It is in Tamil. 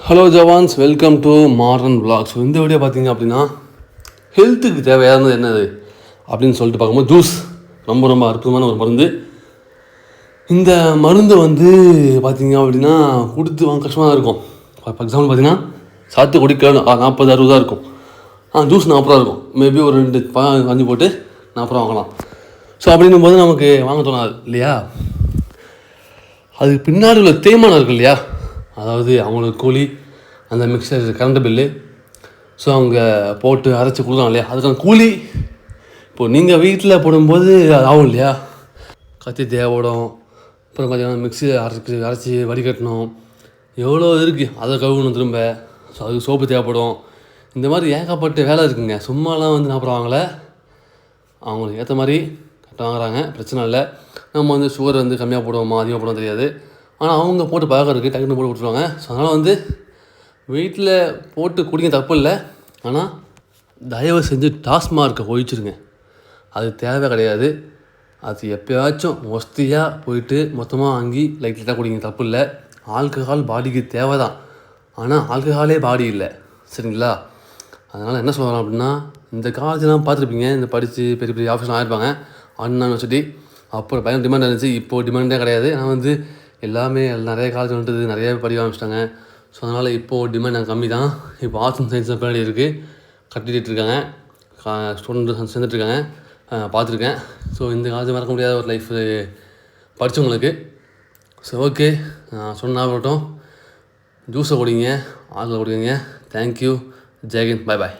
Hello jawans, welcome to modern vlogs. இந்த வீடியோ பார்த்தீங்க அப்படின்னா ஹெல்த்துக்கு தேவையானது என்னது அப்படின்னு சொல்லிட்டு பார்க்கும்போது ஜூஸ் ரொம்ப ரொம்ப அற்புதமான ஒரு மருந்து. இந்த மருந்து பார்த்தீங்க அப்படின்னா கொடுத்து வாங்க கஷ்டமாக தான் இருக்கும். ஃபார் எக்ஸாம்பிள் பார்த்தீங்கன்னா சாத்துக்குடி கிலோ 40-60 தான் இருக்கும். ஜூஸ் 40 இருக்கும். மேபி ஒரு 2 5 போட்டு 40 வாங்கலாம். ஸோ அப்படின்னும் போது நமக்கு வாங்க தோணாது இல்லையா? அதுக்கு பின்னாடி உள்ள தேய்மானம் இருக்குது இல்லையா? அதாவது அவங்களுக்கு கூலி, அந்த மிக்சர் கரண்ட் பில்லு, ஸோ அவங்க போட்டு அரைச்சி கொடுக்கலாம் இல்லையா? அதுக்கான கூலி இப்போது நீங்கள் வீட்டில் போடும்போது அது ஆகும் இல்லையா? கத்தி தேவைப்படும். அப்புறம் பார்த்தீங்கன்னா மிக்சியில் அரைச்சி வடிகட்டணும், எவ்வளோ இருக்குது. அதை கழுவணும் திரும்ப. ஸோ அதுக்கு சோப்பு தேவைப்படும். இந்த மாதிரி ஏகப்பட்ட வேலை இருக்குங்க. சும்மாலாம் நான் அப்புறம் வாங்கலை, அவங்களுக்கு ஏற்ற மாதிரி கரெக்டாக வாங்குறாங்க, பிரச்சனை இல்லை. நம்ம சுகர் கம்மியாக போடுவோமா அதிகமாக போடுவோம் தெரியாது. ஆனால் அவங்க போட்டு பார்க்கறதுக்கு டக்குன்னு போட்டு கொடுத்துருவாங்க. ஸோ அதனால் வீட்டில் போட்டு குடிங்க, தப்பு இல்லை. ஆனால் தயவு செஞ்சு டாஸ்மார்க்கை ஒழிச்சிருங்க. அது தேவை கிடையாது. அது எப்போயாச்சும் ஒஸ்தியாக போயிட்டு மொத்தமாக வாங்கி லைட்டாக குடிங்க, தப்பு இல்லை. ஆல்கஹால் பாடிக்கு தேவை தான், ஆனால் ஆல்கஹாலே பாடி இல்லை, சரிங்களா? அதனால் என்ன சொல்கிறோம் அப்படின்னா, இந்த காலேஜெலாம் பார்த்துருப்பீங்க, இந்த படித்து பெரிய பெரிய ஆஃபீஸ்லாம் ஆகிருப்பாங்க. அண்ணா யூனிவர்சிட்டி அப்புறம் பயங்கர டிமாண்ட் இருந்துச்சு. இப்போது டிமாண்டே கிடையாது. ஆனால் எல்லாமே நிறைய காலேஜ் வந்துட்டு நிறைய படிக்க ஆரம்பிச்சிட்டாங்க. ஸோ அதனால் இப்போது டிமாண்ட் கம்மி தான். இப்போ ஆர்ட்ஸ் அண்ட் சயின்ஸ் தான் பின்னாடி இருக்குது, கட்டிகிட்டு இருக்காங்க, ஸ்டூடெண்ட் சேர்ந்துட்டுருக்காங்க, பார்த்துருக்கேன். ஸோ இந்த காலேஜ் மறக்க முடியாத ஒரு லைஃப் படித்தவங்களுக்கு. ஸோ ஓகே, சொன்னால் மட்டும் ஜூஸை குடிங்க, ஆட்டில் குடிங்க. தேங்க்யூ, ஜெயகின், பாய் பாய்.